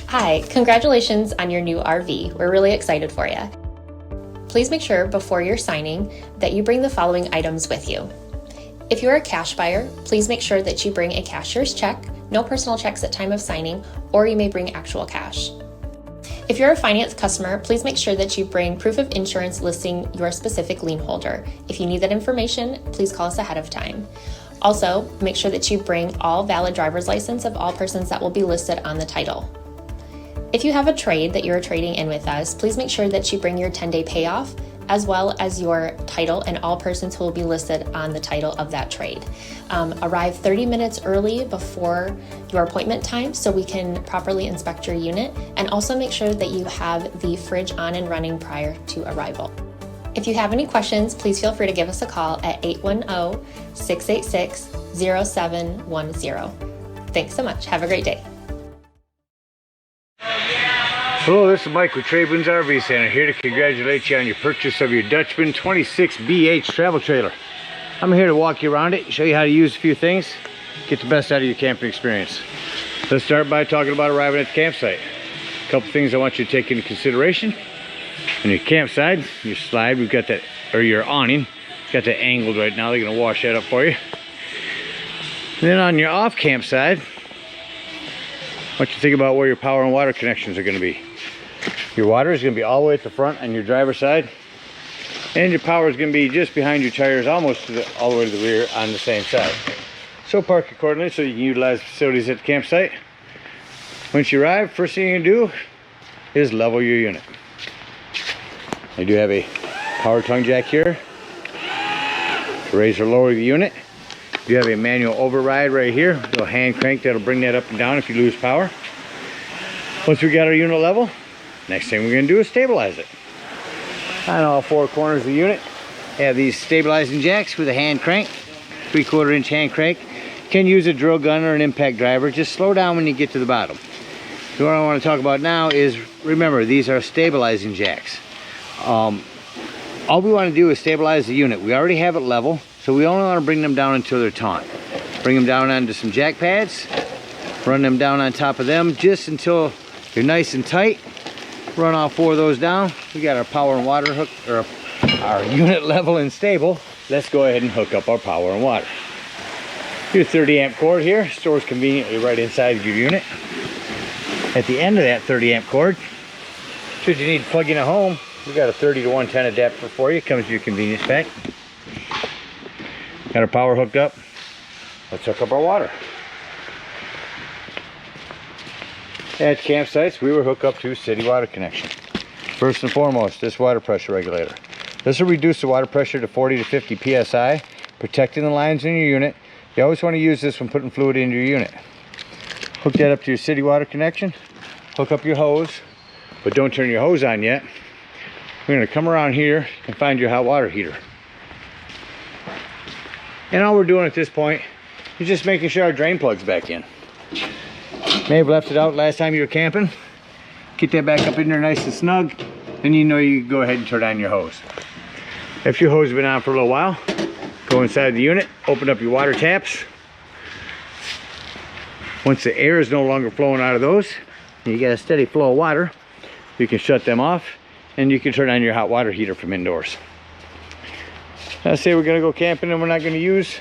Hi, congratulations on your new RV. We're really excited for you. Please make sure before you're signing that you bring the following items with you. If you're a cash buyer, please make sure that you bring a cashier's check, no personal checks at time of signing, or you may bring actual cash. If you're a finance customer, please make sure that you bring proof of insurance listing your specific lien holder. If you need that information, please call us ahead of time. Also, make sure that you bring all valid driver's license of all persons that will be listed on the title. If you have a trade that you're trading in with us, please make sure that you bring your 10-day payoff as well as your title and all persons who will be listed on the title of that trade. Arrive 30 minutes early before your appointment time so we can properly inspect your unit, and also make sure that you have the fridge on and running prior to arrival. If you have any questions, please feel free to give us a call at 810-686-0710. Thanks so much. Have a great day. Hello, this is Mike with TradeWinds RV Center, here to congratulate you on your purchase of your Dutchman 26BH travel trailer. I'm here to walk you around it, show you how to use a few things, get the best out of your camping experience. Let's start by talking about arriving at the campsite. A couple things I want you to take into consideration. On your campsite, your slide, we've got that, or your awning, got that angled right now. They're going to wash that up for you. And then on your off campsite, I want you to think about where your power and water connections are going to be. Your water is going to be all the way at the front on your driver's side, and your power is going to be just behind your tires, almost all the way to the rear on the same side. So park accordingly so you can utilize the facilities at the campsite. Once you arrive, first thing you're going to do is level your unit. I do have a power tongue jack here to raise or lower the unit. You have a manual override right here, a little hand crank that'll bring that up and down if you lose power. Once we got our unit level, next thing we're going to do is stabilize it. On all four corners of the unit, have these stabilizing jacks with a hand crank, 3/4 inch hand crank. You can use a drill gun or an impact driver. Just slow down when you get to the bottom. So what I want to talk about now is, remember, these are stabilizing jacks. All we want to do is stabilize the unit. We already have it level, so we only want to bring them down until they're taut. Bring them down onto some jack pads, run them down on top of them just until they're nice and tight. Run all four of those down. We got our power and water hook, or our unit level and stable. Let's go ahead and hook up our power and water. Your 30 amp cord here stores conveniently right inside of your unit. At the end of that 30 amp cord, should you need to plug in at home, we got a 30 to 110 adapter for you. Comes with your convenience pack. Got our power hooked up. Let's hook up our water. At campsites, we will hook up to city water connection. First and foremost, this water pressure regulator. This will reduce the water pressure to 40 to 50 psi, protecting the lines in your unit. You always want to use this when putting fluid into your unit. Hook that up to your city water connection. Hook up your hose, but don't turn your hose on yet. We're going to come around here and find your hot water heater. And all we're doing at this point is just making sure our drain plug's back in. May have left it out last time you were camping. Get that back up in there nice and snug, then you know you can go ahead and turn on your hose. If your hose has been on for a little while, go inside the unit, open up your water taps. Once the air is no longer flowing out of those, and you get a steady flow of water, you can shut them off and you can turn on your hot water heater from indoors. Let's say we're going to go camping and we're not going to use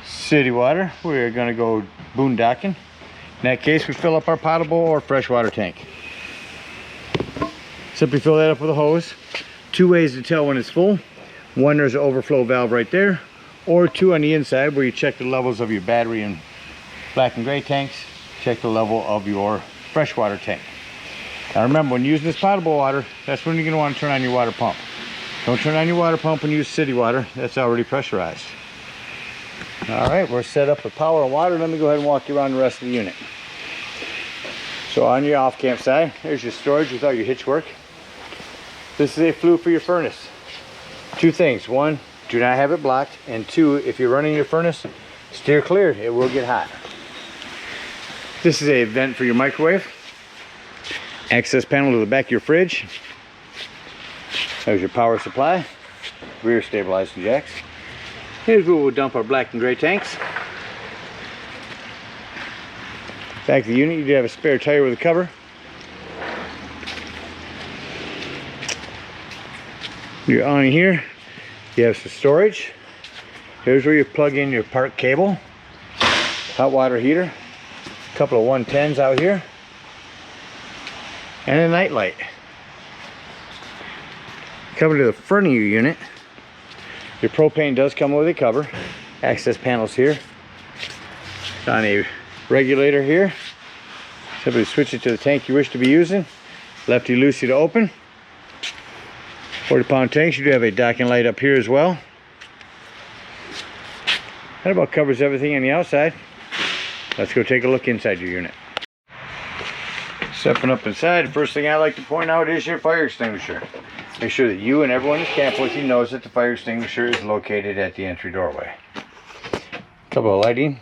city water. We're going to go boondocking. In that case, we fill up our potable or freshwater tank. Simply fill that up with a hose. Two ways to tell when it's full. One, there's an overflow valve right there, or two on the inside where you check the levels of your battery and black and gray tanks. Check the level of your freshwater tank. Now remember, when using this potable water, that's when you're going to want to turn on your water pump. Don't turn on your water pump and use city water. That's already pressurized. All right, we're set up with power and water. Let me go ahead and walk you around the rest of the unit. So on your off camp side, there's your storage with all your hitch work. This is a flue for your furnace. Two things. One, do not have it blocked. And two, if you're running your furnace, steer clear. It will get hot. This is a vent for your microwave. Access panel to the back of your fridge. There's your power supply. Rear stabilizing jacks. Here's where we'll dump our black and gray tanks. Back of the unit, you do have a spare tire with a cover. You're on here, you have some storage. Here's where you plug in your park cable, hot water heater, a couple of 110s out here, and a night light. Coming to the front of your unit, your propane does come with a cover. Access panels here. On a regulator here. Simply switch it to the tank you wish to be using. Lefty loosey to open. 40-pound tanks. You do have a docking light up here as well. That about covers everything on the outside. Let's go take a look inside your unit. Stepping up inside, the first thing I like to point out is your fire extinguisher. Make sure that you and everyone who's camping with you knows that the fire extinguisher is located at the entry doorway. A couple of lighting,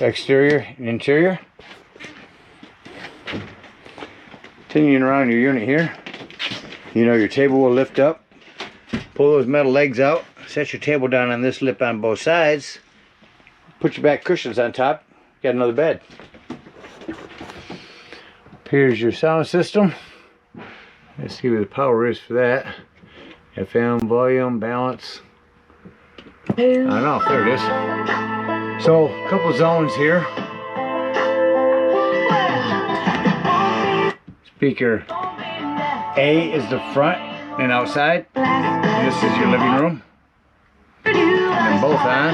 exterior and interior. Continuing around your unit here, you know your table will lift up. Pull those metal legs out, set your table down on this lip on both sides. Put your back cushions on top, got another bed. Here's your sound system. Let's see where the power is for that. FM, volume, balance. I don't know, there it is. So, a couple zones here. Speaker A is the front and outside. This is your living room. And both on.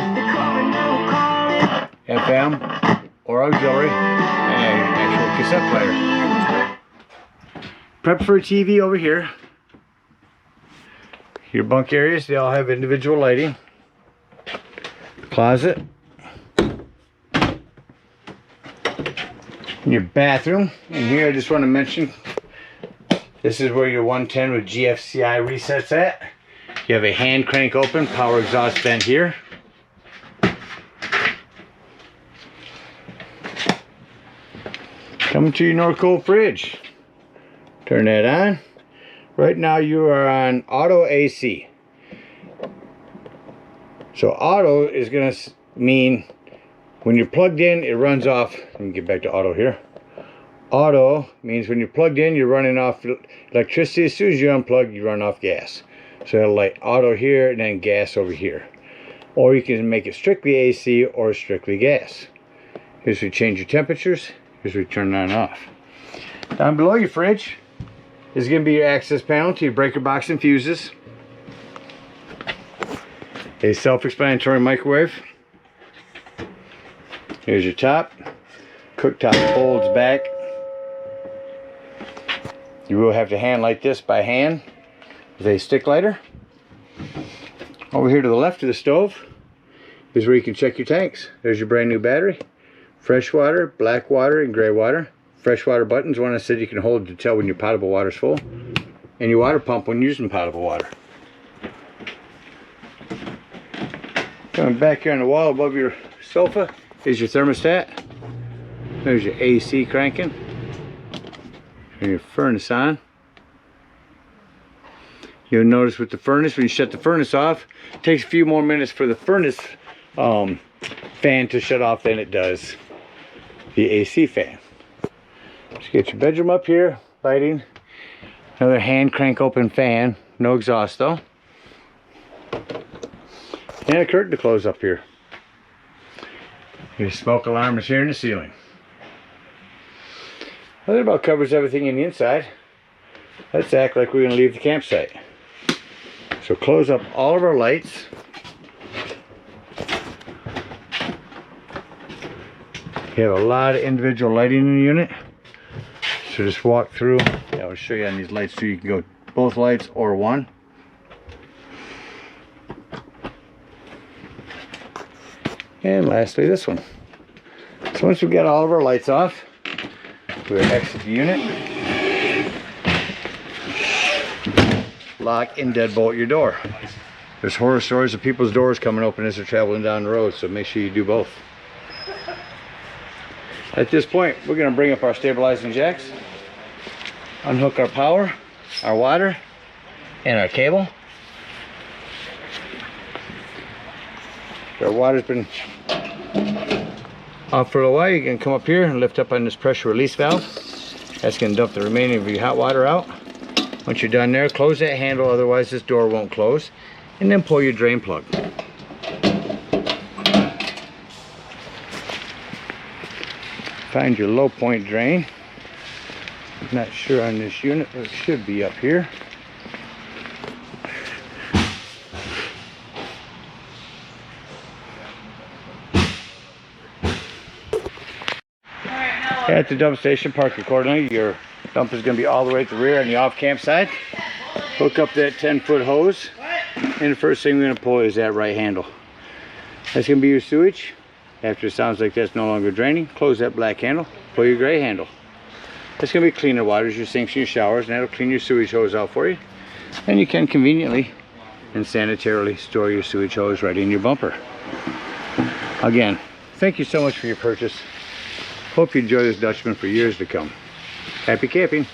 FM or auxiliary and actual cassette player. Prep for a TV over here. Your bunk areas, they all have individual lighting. Closet. Your bathroom. And here I just want to mention, this is where your 110 with GFCI resets at. You have a hand crank open, power exhaust vent here. Coming to your North Cold fridge. Turn that on. Right now you are on auto AC. So auto is going to mean when you're plugged in, it runs off. Let me get back to auto here. Auto means when you're plugged in, you're running off electricity. As soon as you unplug, you run off gas. So it'll light auto here and then gas over here. Or you can make it strictly AC or strictly gas. Here's where you change your temperatures. Here's where you turn it on and off. Down below your fridge is going to be your access panel to your breaker box and fuses. A self-explanatory microwave. Here's your top. Cooktop folds back. You will have to hand light this by hand with a stick lighter. Over here to the left of the stove is where you can check your tanks. There's your brand new battery. Fresh water, black water, and gray water. Freshwater buttons, one I said you can hold to tell when your potable water is full. And your water pump when using potable water. Coming back here on the wall above your sofa is your thermostat. There's your AC cranking. And your furnace on. You'll notice with the furnace, when you shut the furnace off, it takes a few more minutes for the furnace fan to shut off than it does the AC fan. Just get your bedroom up here, lighting. Another hand crank open fan, no exhaust though. And a curtain to close up here. Your smoke alarm is here in the ceiling. Well, that about covers everything in the inside. Let's act like we're going to leave the campsite. So close up all of our lights. You have a lot of individual lighting in the unit. So just walk through. Yeah, I'll show you on these lights too. You can go both lights or one. And lastly, this one. So once we've got all of our lights off, we'll exit the unit. Lock and deadbolt your door. There's horror stories of people's doors coming open as they're traveling down the road, so make sure you do both. At this point, we're going to bring up our stabilizing jacks, unhook our power, our water, and our cable. Our water's been off for a while. You can come up here and lift up on this pressure release valve. That's going to dump the remaining of your hot water out. Once you're done there, close that handle, otherwise this door won't close, and then pull your drain plug. Find your low point drain. I'm not sure on this unit, but it should be up here. At the dump station, park accordingly. Your dump is going to be all the way at the rear on the off-camp side. Hook up that 10-foot hose, and the first thing we're going to pull is that right handle. That's going to be your sewage. After it sounds like that's no longer draining, close that black handle, pull your gray handle. That's going to be cleaner waters, your sinks and your showers, and that'll clean your sewage hose out for you. And you can conveniently and sanitarily store your sewage hose right in your bumper. Again, thank you so much for your purchase. Hope you enjoy this Dutchman for years to come. Happy camping.